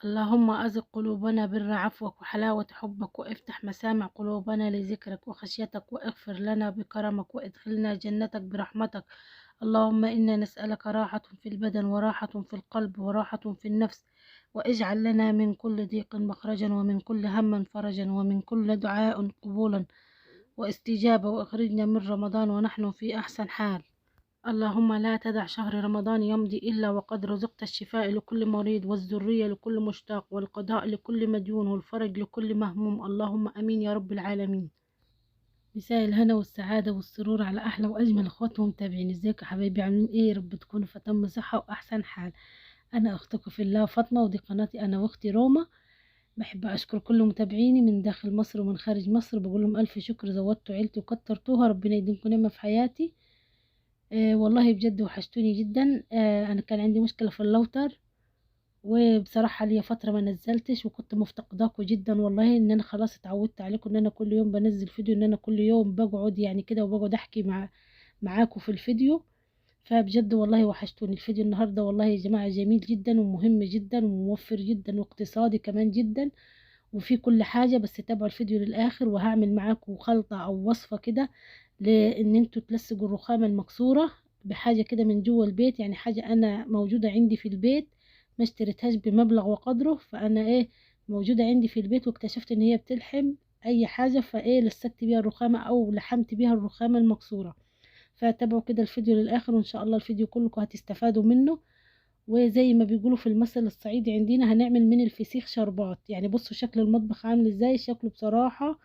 اللهم أزغ قلوبنا بر عفوك وحلاوة حبك وافتح مسامع قلوبنا لذكرك وخشيتك واغفر لنا بكرمك وادخلنا جنتك برحمتك. اللهم إنا نسألك راحة في البدن وراحة في القلب وراحة في النفس، واجعل لنا من كل ضيق مخرجا ومن كل هم فرجا ومن كل دعاء قبولا واستجابة، واخرجنا من رمضان ونحن في أحسن حال. اللهم لا تدع شهر رمضان يمضي إلا وقد رزقت الشفاء لكل مريض والذرية لكل مشتاق والقضاء لكل مديون والفرج لكل مهموم، اللهم أمين يا رب العالمين. مساء الهنا والسعادة والسرور على أحلى وأجمل أخواتهم ومتابعين. ازيكم يا حبايبي، عاملين ايه؟ يا رب تكونوا في أتم صحة وأحسن حال. أنا أختكم في الله فاطمة، ودي قناتي أنا وأختي روما. بحب أشكر كل متابعيني من داخل مصر ومن خارج مصر، بقول لهم ألف شكر، زودتوا عيلتي وكترتوها، ربنا يديمكم نعمة في حياتي. والله بجد وحشتوني جدا. انا كان عندي مشكله في الراوتر، وبصراحه ليا فتره ما نزلتش، وكنت مفتقداكم جدا والله. ان انا خلاص اتعودت عليكم، ان انا كل يوم بنزل فيديو، ان انا كل يوم بقعد يعني كده وبقعد احكي معاكم في الفيديو. فبجد والله وحشتوني. الفيديو النهارده والله يا جماعه جميل جدا ومهم جدا وموفر جدا واقتصادي كمان جدا، وفي كل حاجة. بس تابعوا الفيديو للآخر، وهعمل معاكم خلطة أو وصفة كده لأن انتوا تلصقوا الرخامة المكسورة بحاجة كده من جوه البيت، يعني حاجة أنا موجودة عندي في البيت، ما اشتريتهاش بمبلغ وقدره. فأنا ايه، موجودة عندي في البيت واكتشفت ان هي بتلحم أي حاجة، فايه لصقت بيها الرخامة أو لحمت بيها الرخامة المكسورة. فتابعوا كده الفيديو للآخر، وإن شاء الله الفيديو كلكم هتستفادوا منه. وزي ما بيقولوا في المثل الصعيدي عندنا، هنعمل من الفسيخ شربات. يعني بصوا شكل المطبخ عامل ازاي، شكله بصراحة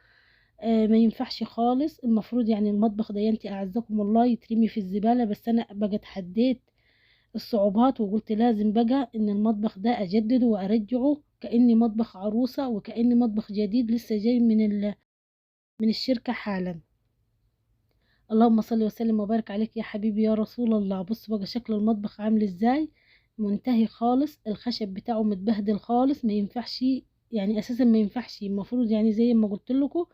ما ينفعش خالص. المفروض يعني المطبخ ده انتي اعزكم الله يترمي في الزبالة، بس انا بقى اتحديت الصعوبات وقلت لازم بقى ان المطبخ ده اجدده وارجعه كأني مطبخ عروسة، وكأني مطبخ جديد لسه جاي من الشركة حالا. اللهم صل وسلم وبارك عليك يا حبيبي يا رسول الله. بص بقى شكل المطبخ عامل ازاي، منتهي خالص، الخشب بتاعه متبهدل خالص، ما ينفعش، يعني اساسا ما ينفعش. المفروض يعني زي ما قلت لكم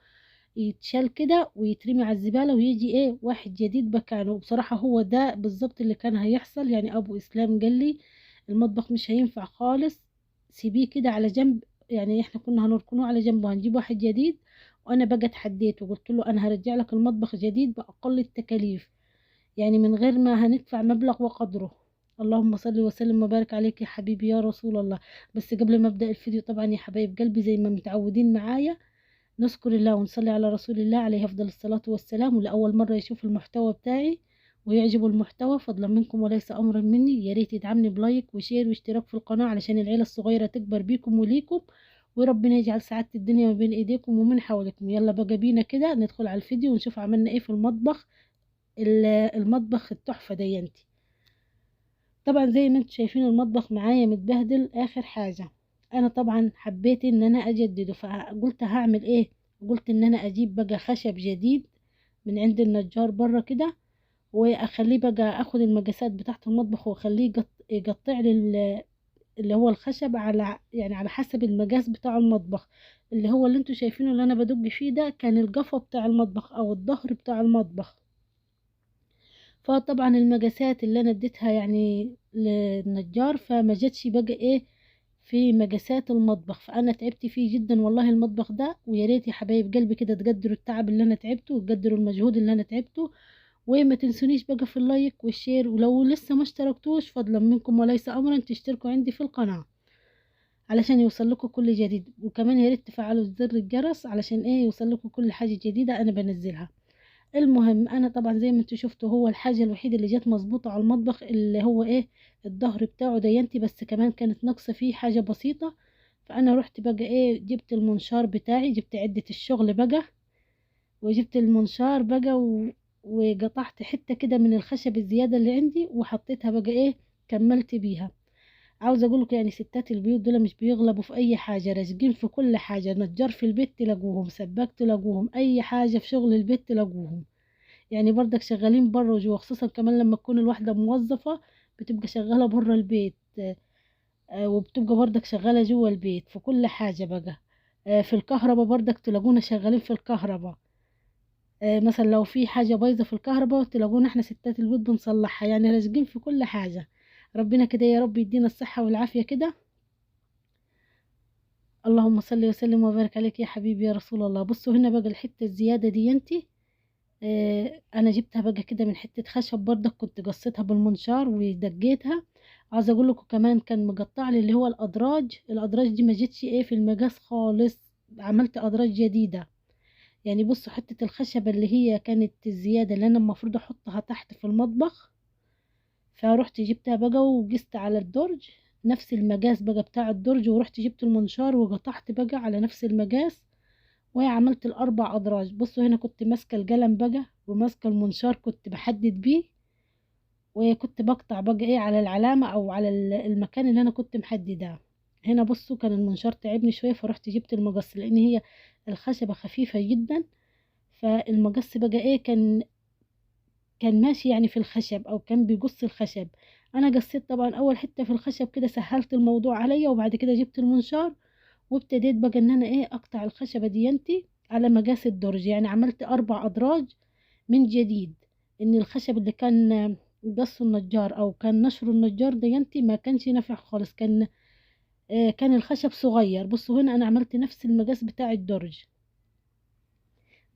يتشال كده ويترمي على الزبالة، ويجي ايه واحد جديد مكانه. بصراحة هو ده بالظبط اللي كان هيحصل. يعني ابو اسلام قال لي المطبخ مش هينفع خالص، سيبيه كده على جنب. يعني احنا كنا هنركنه على جنب وهنجيب واحد جديد. وانا بقى اتحديت وقلت له انا هرجع لك المطبخ جديد باقل التكاليف، يعني من غير ما هندفع مبلغ وقدره. اللهم صل وسلم وبارك عليك يا حبيبي يا رسول الله. بس قبل ما ابدا الفيديو طبعا يا حبايب قلبي، زي ما متعودين معايا، نذكر الله ونصلي على رسول الله عليه افضل الصلاة والسلام. ولاول مرة يشوف المحتوى بتاعي ويعجبه المحتوى، فضلا منكم وليس امرا مني، يا ريت يدعمني بلايك وشير واشتراك في القناة علشان العيلة الصغيرة تكبر بيكم وليكم، وربنا يجعل سعادة الدنيا ما بين ايديكم ومن حولكم. يلا بقى بينا كده ندخل على الفيديو ونشوف عملنا ايه في المطبخ، المطبخ التحفة دينتي. طبعا زي ما انتم شايفين المطبخ معايا متبهدل اخر حاجة. انا طبعا حبيت ان انا اجدده، فقلت هعمل ايه، قلت ان انا اجيب بقى خشب جديد من عند النجار بره كده، واخليه بقى اخد المقاسات بتاعة المطبخ واخليه يقطع لي اللي هو الخشب على يعني على حسب المقاس بتاع المطبخ. اللي هو اللي انتوا شايفينه اللي انا بدق فيه ده كان القفا بتاع المطبخ او الظهر بتاع المطبخ. فطبعا المقاسات اللي انا اديتها يعني للنجار فما جاتش بقى ايه في مقاسات المطبخ، فانا تعبت فيه جدا والله المطبخ ده. ويا ريت يا حبايب قلبي كده تقدروا التعب اللي انا تعبته وتقدروا المجهود اللي انا تعبته. وما تنسونيش بقى في اللايك والشير، ولو لسه ما اشتركتوش فضلا منكم وليس امرا تشتركوا عندي في القناة علشان يوصل لكم كل جديد. وكمان يا ريت تفعلوا زر الجرس علشان ايه يوصل لكم كل حاجة جديدة انا بنزلها. المهم انا طبعا زي ما انتوا شفتوا هو الحاجه الوحيده اللي جت مظبوطه على المطبخ اللي هو ايه الظهر بتاعه دينتي، بس كمان كانت ناقصه فيه حاجه بسيطه. فانا رحت بقى ايه جبت المنشار بتاعي، جبت عده الشغل بقى، وجبت المنشار بقى وقطعت حته كده من الخشب الزياده اللي عندي وحطيتها بقى ايه كملت بيها. عاوزه اقول لكم يعني ستات البيوت دول مش بيغلبوا في اي حاجه، راشقين في كل حاجه، نجار في البيت تلاقوهم، سباك تلاقوهم، اي حاجه في شغل البيت تلاقوهم. يعني برضك شغالين بره وجوه، خصوصا كمان لما تكون الواحدة موظفة بتبقى شغالة بره البيت. وبتبقى برضك شغالة جوه البيت في كل حاجة بقى. في الكهرباء برضك تلاقونا شغالين في الكهرباء. مثلا لو في حاجة بايظة في الكهرباء تلاقونا احنا ستات البيت بنصلحها، يعني لازقين في كل حاجة. ربنا كده يا رب يدينا الصحة والعافية كده. اللهم صل وسلم وبارك عليك يا حبيبي يا رسول الله. بصوا هنا بقى الحتة الزيادة دي انتي، انا جبتها بقى كده من حتة خشب برضك، كنت قصيتها بالمنشار ودقيتها. عايزه اقول لكم كمان كان مقطع لي اللي هو الادراج دي ما جتش ايه في المقاس خالص، عملت ادراج جديدة. يعني بصوا حتة الخشبة اللي هي كانت الزيادة اللي انا المفروض احطها تحت في المطبخ، فروحت جبتها بقى وقست على الدرج نفس المقاس بقى بتاع الدرج، ورحت جبت المنشار وقطعت بقى على نفس المقاس وعملت الاربع ادراج. بصوا هنا كنت ماسكه القلم بقى وماسكه المنشار كنت بحدد بيه، وكنت بقطع بقى ايه على العلامه او على المكان اللي انا كنت محدداه. هنا بصوا كان المنشار تعبني شويه، فرحت جبت المقص لان هي الخشبه خفيفه جدا، فالمقص بقى ايه كان ماشي يعني في الخشب او كان بيقص الخشب. انا قصيت طبعا اول حته في الخشب كده، سهلت الموضوع عليا، وبعد كده جبت المنشار وابتديت بقى ان انا ايه اقطع الخشبة دينتي على مقاس الدرج. يعني عملت 4 ادراج من جديد، ان الخشب اللي كان قصه النجار او كان نشره النجار دينتي ما كانش نافع خالص، كان الخشب صغير. بصوا هنا انا عملت نفس المقاس بتاع الدرج،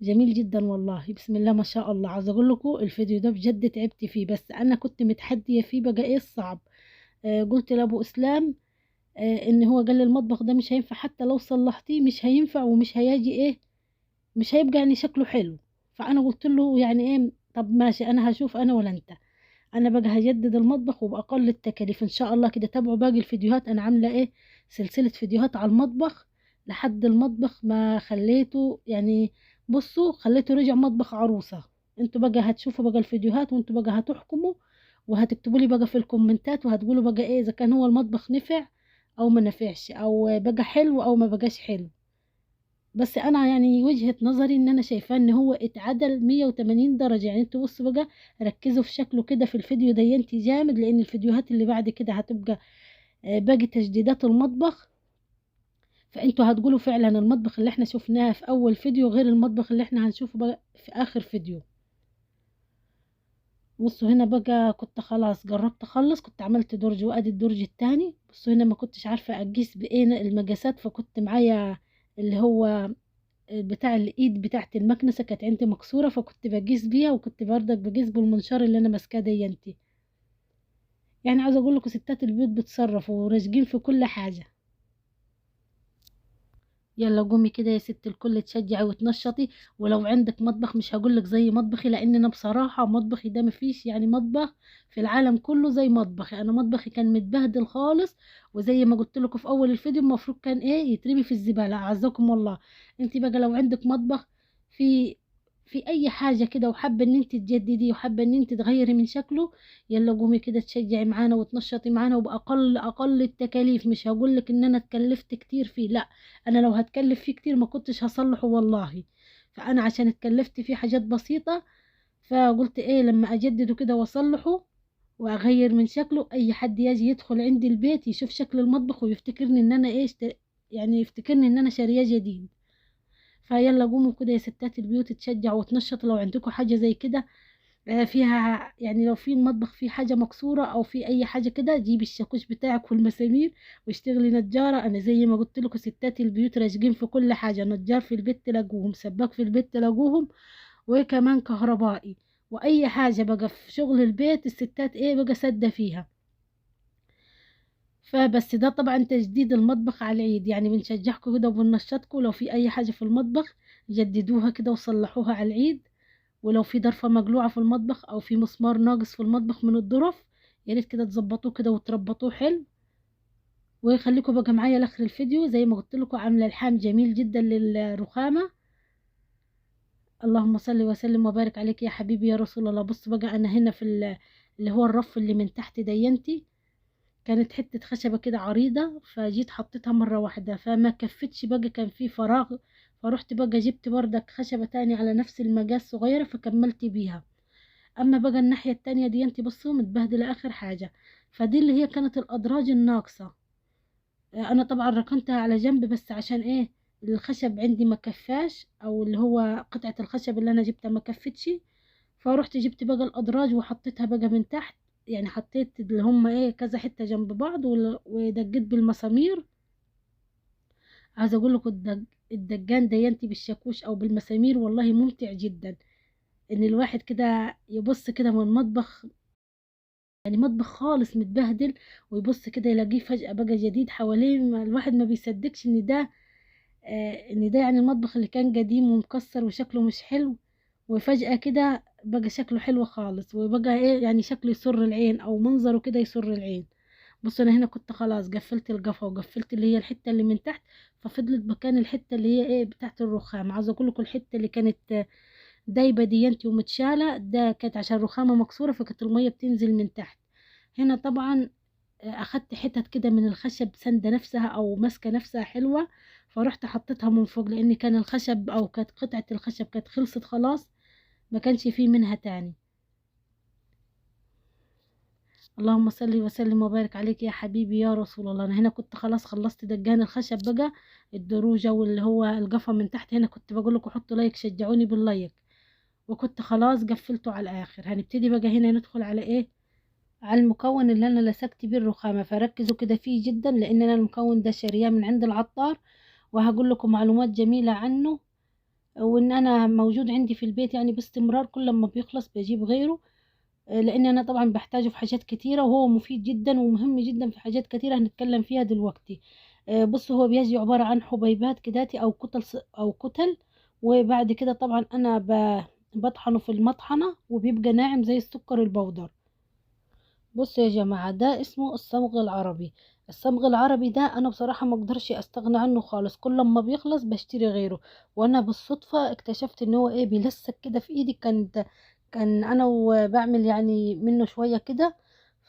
جميل جدا والله بسم الله ما شاء الله. عايزه اقول لكم الفيديو ده بجد تعبت فيه، بس انا كنت متحديه فيه بقى ايه الصعب. قلت لابو اسلام ان هو قال لي المطبخ ده مش هينفع، حتى لو صلحتيه مش هينفع ومش هيجي ايه، مش هيبقى يعني شكله حلو. فانا قلت له يعني ايه طب ماشي انا هشوف انا ولا انت، انا بقى هجدد المطبخ وباقل التكاليف ان شاء الله. كده تابعوا باقي الفيديوهات، انا عامله ايه سلسله فيديوهات على المطبخ لحد المطبخ ما خليته يعني، بصوا خليته رجع مطبخ عروسه. انتوا بقى هتشوفوا بقى الفيديوهات وانتوا بقى هتحكموا، وهتكتبوا لي بقى في الكومنتات وهتقولوا بقى ايه اذا كان هو المطبخ نفع او ما نفعش، او بقى حلو او ما بقاش حلو. بس انا يعني وجهة نظري ان انا شايفاه ان هو اتعدل 180 درجة. يعني انتوا بصوا بقى ركزوا في شكله كده في الفيديو ده ينتي جامد، لان الفيديوهات اللي بعد كده هتبقى باقي تجديدات المطبخ. فانتوا هتقولوا فعلا المطبخ اللي احنا شفناه في اول فيديو غير المطبخ اللي احنا هنشوفه بقى في اخر فيديو. بصوا هنا بقى كنت خلاص جربت اخلص، كنت عملت درج وادي الدرج التاني. بصوا هنا ما كنتش عارفة اقيس بايه المقاسات، فكنت معايا اللي هو بتاع الايد بتاعت المكنسه كانت عندي مكسوره، فكنت بقيس بيها، وكنت برضك بقيس بالمنشار اللي انا ماسكاه دينتي. يعني عاوزه اقول لكم ستات البيوت بتصرفوا وراشقين في كل حاجه. يلا قومي كده يا ست الكل تشجعي وتنشطي. ولو عندك مطبخ مش هقولك زي مطبخي، لان انا بصراحه مطبخي ده مفيش يعني مطبخ في العالم كله زي مطبخي. انا مطبخي كان متبهدل خالص، وزي ما قلت لكم في اول الفيديو المفروض كان ايه يترمي في الزباله. اعزكم والله. انت بقى لو عندك مطبخ في في اي حاجه كده وحابه ان انت تجددي وحابه ان انت تغيري من شكله، يلا قومي كده تشجعي معانا وتنشطي معانا، وباقل التكاليف. مش هقولك ان انا اتكلفت كتير فيه، لا، انا لو هتكلف فيه كتير ما كنتش هصلحه والله. فانا عشان اتكلفت فيه حاجات بسيطة، فقلت ايه لما اجدده كده واصلحه واغير من شكله، اي حد يجي يدخل عندي البيت يشوف شكل المطبخ ويفتكرني ان انا ايه يعني يفتكرني ان انا شارية جديد. فيلا قوموا كده يا ستات البيوت تشجعوا وتنشطوا لو عندكم حاجة زي كده فيها. يعني لو في المطبخ فيه حاجة مكسورة أو في أي حاجة كده، جيبي الشاكوش بتاعك والمسامير واشتغلي نجارة. أنا زي ما قلت لكم ستات البيوت راشقين في كل حاجة، نجار في البيت تلاقوهم، سباك في البيت تلاقوهم، وكمان كهربائي. وأي حاجة بقى في شغل البيت الستات إيه بقى سادة فيها. فبس ده طبعا تجديد المطبخ على العيد، يعني بنشجعكم كده وبننشطكم لو في أي حاجة في المطبخ جددوها كده وصلحوها على العيد. ولو في ضرفة مجلوعة في المطبخ او في مسمار ناقص في المطبخ من الضرف، يا ريت كده تظبطوه كده وتربطوه حلو. وخليكم بقى معايا لاخر الفيديو. زي ما قلت لكم عامله لحام جميل جدا للرخامه. اللهم صل وسلم وبارك عليك يا حبيبي يا رسول الله. بص بقى انا هنا في اللي هو الرف اللي من تحت دينتي كانت حته خشبه كده عريضه، فجيت حطيتها مره واحده فما كفتش بقى، كان في فراغ. فروحت بقى جبت بردك خشبه تاني على نفس المقاس صغيره فكملت بيها. اما بقى الناحية التانية دي انت بصوا متبهدلة اخر حاجة. فدي اللي هي كانت الادراج الناقصة. انا طبعا ركنتها على جنب بس عشان ايه الخشب عندي ما كفاش، او اللي هو قطعة الخشب اللي انا جبتها ما كفتش. فروحت جبت بقى الادراج وحطيتها بقى من تحت. يعني حطيت اللي هم ايه كذا حتة جنب بعض ودقيت بالمسامير عايزة اقول لكم الدجان دينتي بالشاكوش او بالمسامير والله ممتع جدا. ان الواحد كده يبص كده من المطبخ، يعني مطبخ خالص متبهدل، ويبص كده يلاقيه فجأة بقى جديد حواليه، الواحد ما بيصدقش ان ده ان ده يعني المطبخ اللي كان قديم ومكسر وشكله مش حلو، وفجأة كده بقى شكله حلو خالص، وبقى ايه يعني شكله يسر العين او منظره كده يسر العين. بص انا هنا كنت خلاص قفلت القفا وقفلت اللي هي الحتة اللي من تحت، ففضلت مكان الحتة اللي هي ايه بتاعت الرخام. عاوزة اقول لكم الحتة اللي كانت دايبة دينتي ومتشالة ده كانت عشان الرخامة مكسورة، فكانت المية بتنزل من تحت. هنا طبعا اخدت حتت كده من الخشب سندة نفسها او ماسكة نفسها حلوة، فرحت حطيتها من فوق، لان كان الخشب او كانت قطعة الخشب كانت خلصت خلاص، ما كانش فيه منها تاني. اللهم صل وسلم وبارك عليك يا حبيبي يا رسول الله. انا هنا كنت خلاص خلصت دجان الخشب بقى، الدروجة واللي هو القفا من تحت. هنا كنت بقول لكم حطوا لايك، شجعوني باللايك. وكنت خلاص قفلته على الاخر. هنبتدي بقى هنا ندخل على ايه، على المكون اللي انا لسكت بيه الرخامة. فركزوا كده فيه جدا، لان انا المكون ده شارياه من عند العطار، وهقول لكم معلومات جميلة عنه، وان انا موجود عندي في البيت يعني باستمرار، كل ما بيخلص بجيب غيره. لان انا طبعا بحتاجه في حاجات كتيرة، وهو مفيد جدا ومهم جدا في حاجات كتيرة هنتكلم فيها دلوقتي. بص هو بيجي عبارة عن حبيبات كداتي او كتل او كتل، وبعد كده طبعا انا بطحنه في المطحنة وبيبقى ناعم زي السكر البودر. بصوا يا جماعة، ده اسمه الصمغ العربي. الصمغ العربي ده انا بصراحة ما اقدرش استغنى عنه خالص، كل ما بيخلص بشتري غيره. وانا بالصدفة اكتشفت ان هو ايه بيلسك كده في ايدي. كان انا وبعمل يعني منه شوية كده،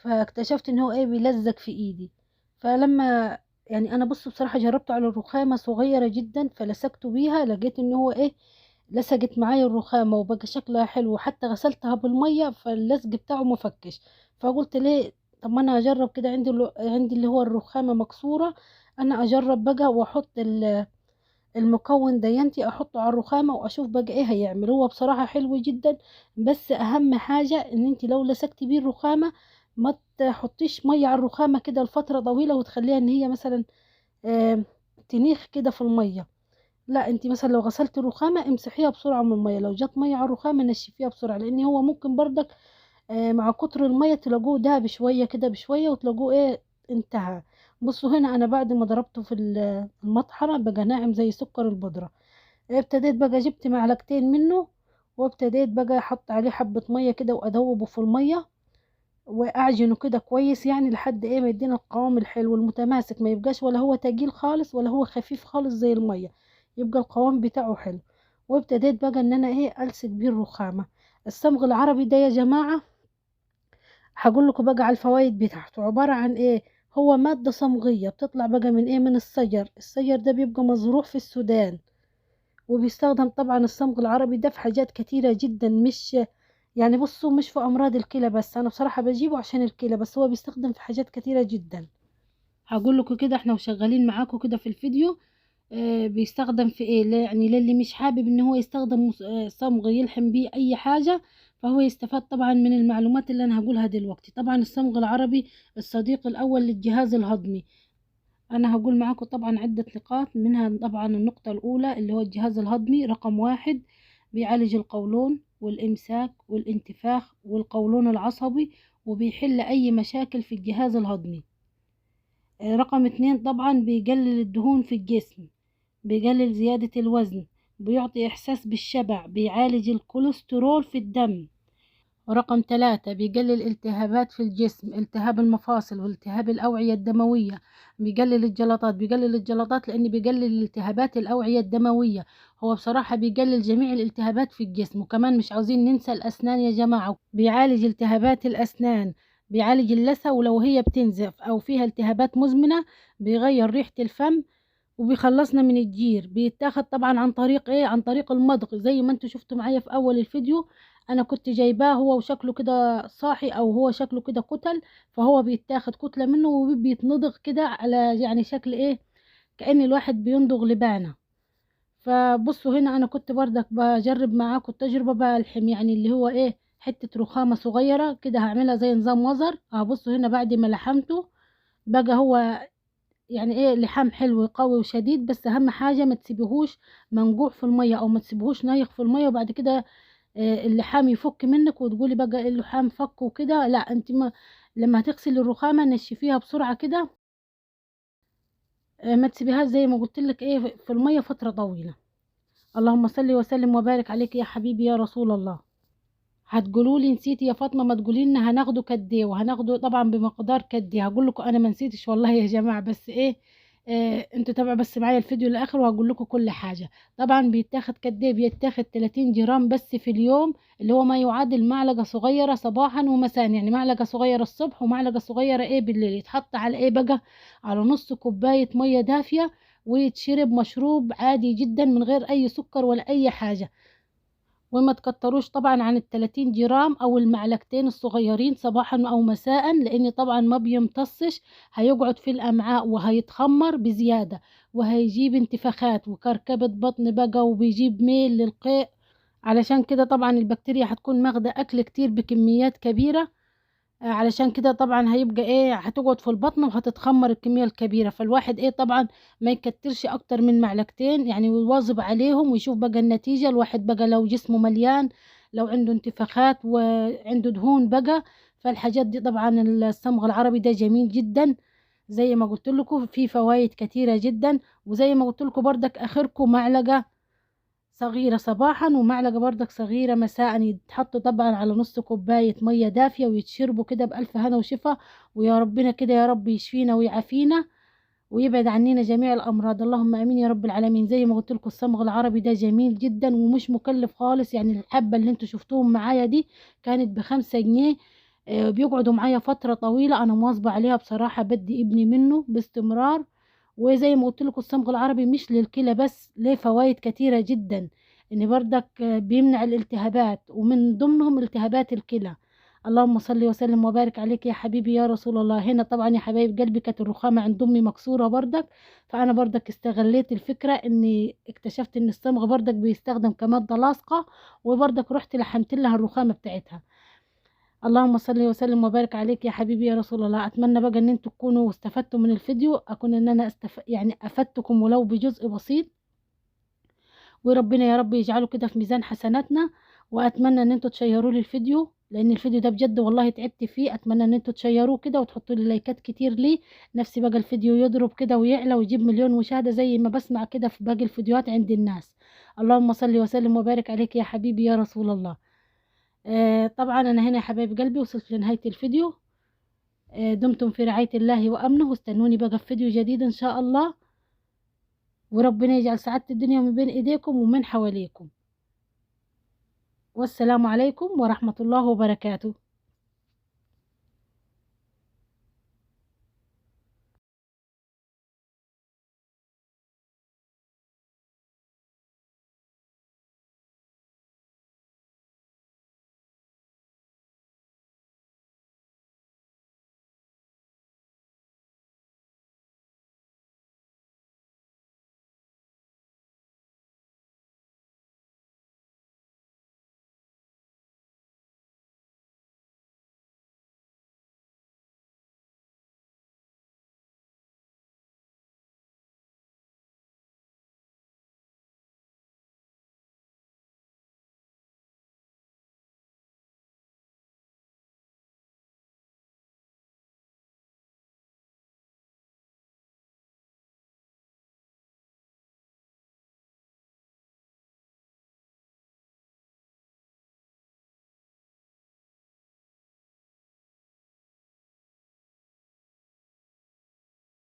فاكتشفت ان هو ايه بيلزق في ايدي. فلما يعني انا بص بصراحة جربته على الرخامة صغيرة جدا، فلسكته بيها لقيت ان هو ايه لصقت معايا الرخامة وبقى شكلها حلو، حتى غسلتها بالمية فاللزق بتاعه مفكش. فقلت ليه، طب ما انا اجرب كده، عندي اللي هو الرخامة مكسورة، انا اجرب بقى واحط المكون دينتي احطه على الرخامة واشوف بقى ايه هيعمل. هو بصراحة حلو جدا، بس اهم حاجة ان انت لو لسكتي بيه الرخامة ما تحطيش مية على الرخامة كده لفترة طويلة وتخليها ان هي مثلا آه، تنيخ كده في المية. لا انت مثلا لو غسلت الرخامة امسحيها بسرعة من المية، لو جت مية على الرخامة نشفيها بسرعة، لان هو ممكن برضك مع كتر المية تلاقوه ده بشوية كده بشوية وتلاقوه ايه انتهى. بصوا هنا انا بعد ما ضربته في المطحنة بقى ناعم زي سكر البودرة. ابتديت بقى جبت معلقتين منه، وابتديت بقى احط عليه حبة مية كده وادوبه في المية واعجنه كده كويس، يعني لحد ايه ما يدينا القوام الحلو المتماسك، ما يبقاش ولا هو تقيل خالص ولا هو خفيف خالص زي المية، يبقى القوام بتاعه حلو. وابتديت بقى ان انا ايه الصق بيه الرخامة. الصمغ العربي ده يا جماعة هقول لكم بقى على الفوائد بتاعته. عبارة عن ايه، هو مادة صمغية بتطلع بقى من ايه من الشجر ده بيبقى مزروع في السودان، وبيستخدم طبعا الصمغ العربي ده في حاجات كتيرة جدا، مش يعني بصوا مش في أمراض الكلى بس، أنا بصراحة بجيبه عشان الكلى بس، هو بيستخدم في حاجات كتيرة جدا. هقول لكم كده احنا وشغالين معاكم كده في الفيديو بيستخدم في ايه، يعني للي مش حابب ان هو يستخدم صمغ يلحم بيه اي حاجة، فهو يستفاد طبعا من المعلومات اللي انا هقولها دلوقتي. طبعا الصمغ العربي الصديق الاول للجهاز الهضمي. انا هقول معاكم طبعا عدة نقاط منها. طبعا النقطة الاولى اللي هو الجهاز الهضمي رقم واحد، بيعالج القولون والامساك والانتفاخ والقولون العصبي، وبيحل اي مشاكل في الجهاز الهضمي. رقم اتنين طبعا بيقلل الدهون في الجسم، بيقلل زيادة الوزن، بيعطي إحساس بالشبع، بيعالج الكوليسترول في الدم. ورقم ثلاثة بيقلل التهابات في الجسم، التهاب المفاصل والتهاب الأوعية الدموية. بيقلل الجلطات لأن بيقلل التهابات الأوعية الدموية. هو بصراحة بيقلل جميع الالتهابات في الجسم. وكمان مش عاوزين ننسى الأسنان يا جماعة، بيعالج التهابات الأسنان، بيعالج اللثة ولو هي بتنزف أو فيها التهابات مزمنة، بيغير ريحة الفم، وبيخلصنا من الجير. بيتاخد طبعا عن طريق ايه، عن طريق المضغ زي ما انتوا شفتوا معايا في اول الفيديو. انا كنت جايباه هو وشكله كده صاحي او هو شكله كده كتل، فهو بيتاخد كتلة منه وبيتنضغ كده على يعني شكل ايه، كأن الواحد بيندغ لبانة. فبصوا هنا انا كنت بردك بجرب معاكم التجربة بلحم يعني اللي هو ايه حتة رخامة صغيرة كده، هعملها زي نظام وزر. بصوا هنا بعد ما لحمته بقى هو يعني ايه لحام حلو قوي وشديد، بس اهم حاجة ما تسيبيهوش منقوع في المية او ما تسيبيهوش نايخ في المية وبعد كده اللحام يفك منك وتقولي بقى اللحام فك وكده. لا انت ما لما هتغسلي الرخامة نشفيها بسرعة كده، ما تسيبيهاش زي ما قلت لك ايه في المية فترة طويلة. اللهم صل وسلم وبارك عليك يا حبيبي يا رسول الله. هتقولوا لي نسيتي يا فاطمه، ما تقولي لنا هناخده قد ايه، وهناخده طبعا بمقدار قد ايه. هقول لكم انا ما نسيتش والله يا جماعه، بس ايه انتوا تابعوا بس معايا الفيديو للاخر وهقول لكم كل حاجه. طبعا بيتاخد قد ايه؟ بيتاخد 30 جرام بس في اليوم، اللي هو ما يعادل معلقه صغيره صباحا ومساء، يعني معلقه صغيره الصبح ومعلقه صغيره ايه بالليل. يتحط على ايه بقى؟ على نص كوبايه ميه دافيه، ويتشرب مشروب عادي جدا من غير اي سكر ولا اي حاجه. وما تكتروش طبعا عن ال30 جرام او المعلقتين الصغيرين صباحا او مساء، لان طبعا ما بيمتصش، هيقعد في الامعاء وهيتخمر بزيادة، وهيجيب انتفاخات وكركبة بطن بقى، وبيجيب ميل للقيء. علشان كده طبعا البكتيريا هتكون ماخدة اكل كتير بكميات كبيرة، علشان كده طبعا هيبقى ايه هتقعد في البطن وهتتخمر الكمية الكبيرة. فالواحد ايه طبعا ما يكترش اكتر من معلقتين يعني، ويواظب عليهم ويشوف بقى النتيجة. الواحد بقى لو جسمه مليان، لو عنده انتفاخات وعنده دهون بقى، فالحاجات دي طبعا الصمغ العربي ده جميل جدا. زي ما قلت لكم فيه فوائد كتيرة جدا، وزي ما قلت لكم بردك اخركم معلقة صغيرة صباحا ومعلقة بردك صغيرة مساء، يتحطوا طبعا على نص كوباية مية دافية ويتشربوا كده بألف هنا وشفا. ويا ربنا كده يا رب يشفينا ويعافينا ويبعد عننا جميع الأمراض، اللهم آمين يا رب العالمين. زي ما قلت لكم الصمغ العربي ده جميل جدا ومش مكلف خالص، يعني الحبة اللي انتوا شفتوهم معايا دي كانت ب5 جنيه. بيقعدوا معايا فترة طويلة، أنا مواظبة عليها بصراحة، بدي ابني منه باستمرار. وزي ما قلت لكم الصمغ العربي مش للكلى بس، ليه فوائد كتيرة جدا. ان بردك بيمنع الالتهابات، ومن ضمنهم التهابات الكلى. اللهم صل وسلم وبارك عليك يا حبيبي يا رسول الله. هنا طبعا يا حبايب قلبي كانت الرخامة عند امي مكسورة بردك، فانا بردك استغليت الفكرة اني اكتشفت ان الصمغ بردك بيستخدم كمادة لاصقة، وبردك رحت لحمت لها الرخامة بتاعتها. اللهم صل وسلم وبارك عليك يا حبيبي يا رسول الله. اتمنى بقى ان انتوا تكونوا استفدتوا من الفيديو، اكون ان انا يعني افدتكم ولو بجزء بسيط، وربنا يا رب يجعله كده في ميزان حسناتنا. واتمنى ان انتوا تشيروا لي الفيديو، لان الفيديو ده بجد والله تعبت فيه. اتمنى ان انتوا تشيروه كده وتحطوا لي لايكات كتير ليه، نفسي بقى الفيديو يضرب كده ويعلى ويجيب مليون مشاهدة زي ما بسمع كده في باقي الفيديوهات عند الناس. اللهم صل وسلم وبارك عليك يا حبيبي يا رسول الله. طبعا انا هنا يا حبايب قلبي وصلت لنهاية الفيديو. دمتم في رعاية الله وامنه، واستنوني بقى في فيديو جديد ان شاء الله. وربنا يجعل سعادة الدنيا من بين ايديكم ومن حواليكم. والسلام عليكم ورحمة الله وبركاته.